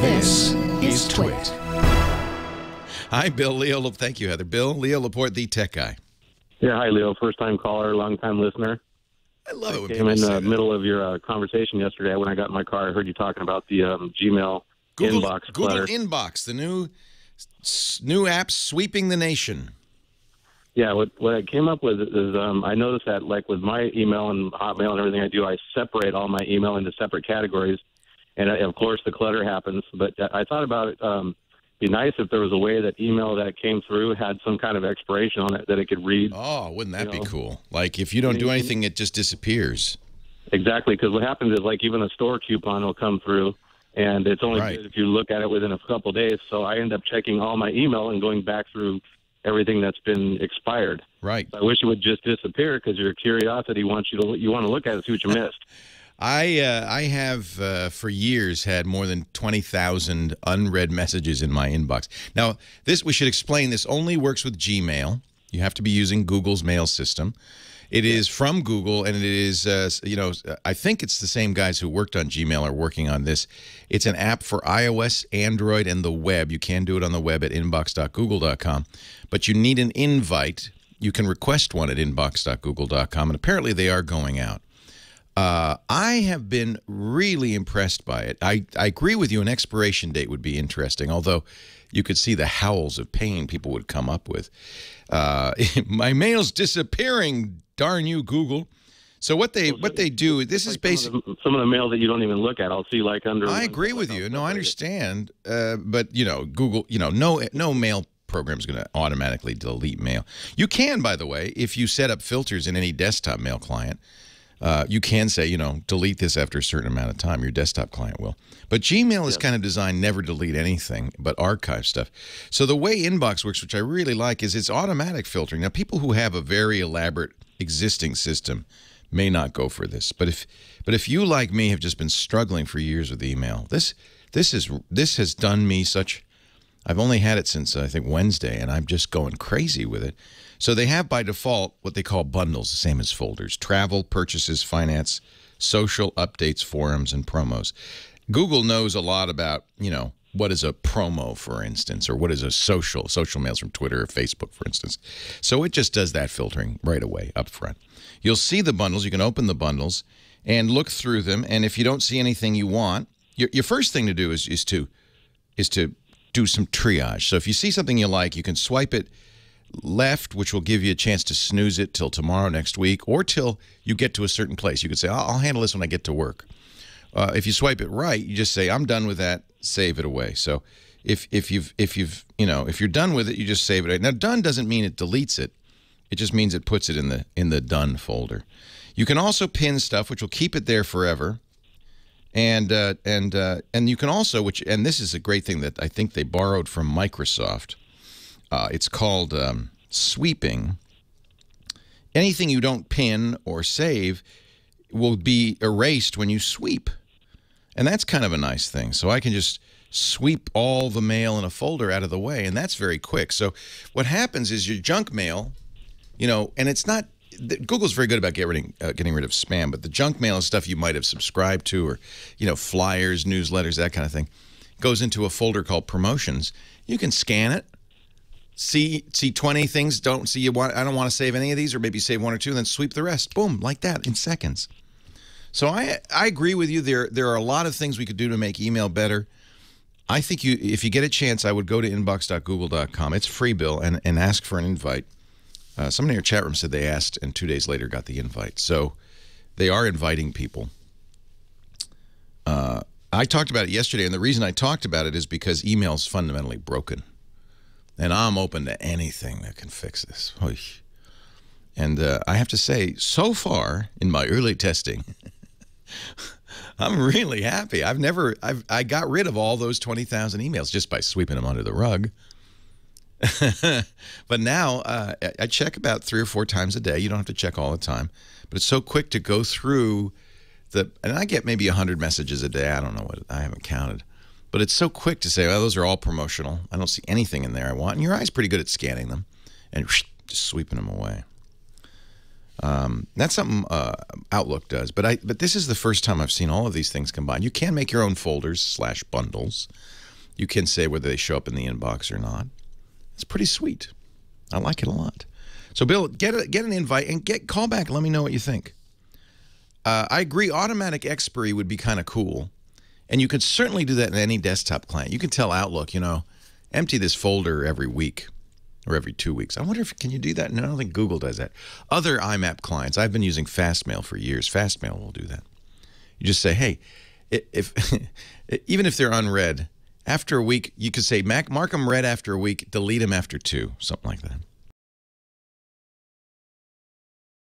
This is TWiT. Hi, Bill Leo. Thank you, Heather. Bill Leo Laporte, the tech guy. Yeah, hi, Leo. First-time caller, long-time listener. I love it when came people in say the that. middle of your conversation yesterday. When I got in my car, I heard you talking about the Gmail inbox clutter. Google Inbox, the new app sweeping the nation. Yeah, what I came up with is I noticed that, like, with my email and Hotmail and everything I do, I separate all my email into separate categories. And, of course, the clutter happens. But I thought about it. Be nice if there was a way that email that came through had some kind of expiration on it that it could read. Oh, wouldn't that be cool? Like, if you don't do anything, it just disappears. Exactly, because what happens is, like, even a store coupon will come through, and it's only good if you look at it within a couple of days. So I end up checking all my email and going back through everything that's been expired. Right. I wish it would just disappear because your curiosity wants you want to look at it, see what you missed. I have for years had more than 20,000 unread messages in my inbox. Now, we should explain, this only works with Gmail. You have to be using Google's mail system. It is from Google, and it is, I think it's the same guys who worked on Gmail are working on this. It's an app for iOS, Android, and the web. You can do it on the web at inbox.google.com, but you need an invite. You can request one at inbox.google.com, and apparently they are going out. I have been really impressed by it. I agree with you, an expiration date would be interesting, although you could see the howls of pain people would come up with. My mail's disappearing, darn you, Google. So what they do, this is basically some of the mail that you don't even look at. I'll see, like, under. I agree with you. No, I understand. But Google, no mail program is going to automatically delete mail. You can, by the way, if you set up filters in any desktop mail client. You can say, delete this after a certain amount of time. Your desktop client will. But Gmail is kind of designed never delete anything but archive stuff. So the way Inbox works, which I really like, is it's automatic filtering. Now, people who have a very elaborate existing system may not go for this. But if you, like me, have just been struggling for years with email, this has done me such. I've only had it since, I think, Wednesday, and I'm just going crazy with it. So they have, by default, what they call bundles, the same as folders: travel, purchases, finance, social, updates, forums, and promos. Google knows a lot about, what is a promo, for instance, or what is a social mails from Twitter or Facebook, for instance. So it just does that filtering right away up front. You'll see the bundles. You can open the bundles and look through them. And if you don't see anything you want, your first thing to do is to do some triage. So if you see something you like, you can swipe it left, which will give you a chance to snooze it till tomorrow, next week, or till you get to a certain place. You could say, I'll handle this when I get to work. If you swipe it right, you just say, I'm done with that, save it away. So if you're done with it, you just save it. Now, done doesn't mean it deletes it. It just means it puts it in the done folder. You can also pin stuff, which will keep it there forever. And you can also, and this is a great thing that I think they borrowed from Microsoft. It's called sweeping. Anything you don't pin or save will be erased when you sweep. And that's kind of a nice thing. So I can just sweep all the mail in a folder out of the way, and that's very quick. So what happens is your junk mail, and it's not, Google's very good about getting rid of spam, but the junk mail is stuff you might have subscribed to, or, flyers, newsletters, that kind of thing, goes into a folder called promotions. You can scan it. See 20 things, I don't want to save any of these, or maybe save one or two, then sweep the rest. Boom, like that, in seconds. So I agree with you. There are a lot of things we could do to make email better. I think if you get a chance, I would go to inbox.google.com. It's free, Bill, and ask for an invite. Somebody in your chat room said they asked and 2 days later got the invite. So they are inviting people. I talked about it yesterday, and the reason I talked about it is because email's fundamentally broken. And I'm open to anything that can fix this. And I have to say, so far in my early testing, I'm really happy. I got rid of all those 20,000 emails just by sweeping them under the rug. But now I check about 3 or 4 times a day. You don't have to check all the time. But it's so quick to go through and I get maybe 100 messages a day. I don't know I haven't counted. But it's so quick to say, those are all promotional. I don't see anything in there I want. And your eye's pretty good at scanning them and just sweeping them away. That's something Outlook does. But this is the first time I've seen all of these things combined. You can make your own folders / bundles. You can say whether they show up in the inbox or not. It's pretty sweet. I like it a lot. So, Bill, get an invite and call back. Let me know what you think. I agree. Automatic expiry would be kind of cool. And you could certainly do that in any desktop client. You can tell Outlook, empty this folder every week or every 2 weeks. I wonder can you do that? No, I don't think Google does that. Other IMAP clients, I've been using Fastmail for years. Fastmail will do that. You just say, hey, even if they're unread, after a week, you could say, mark them read after a week, delete them after 2, something like that.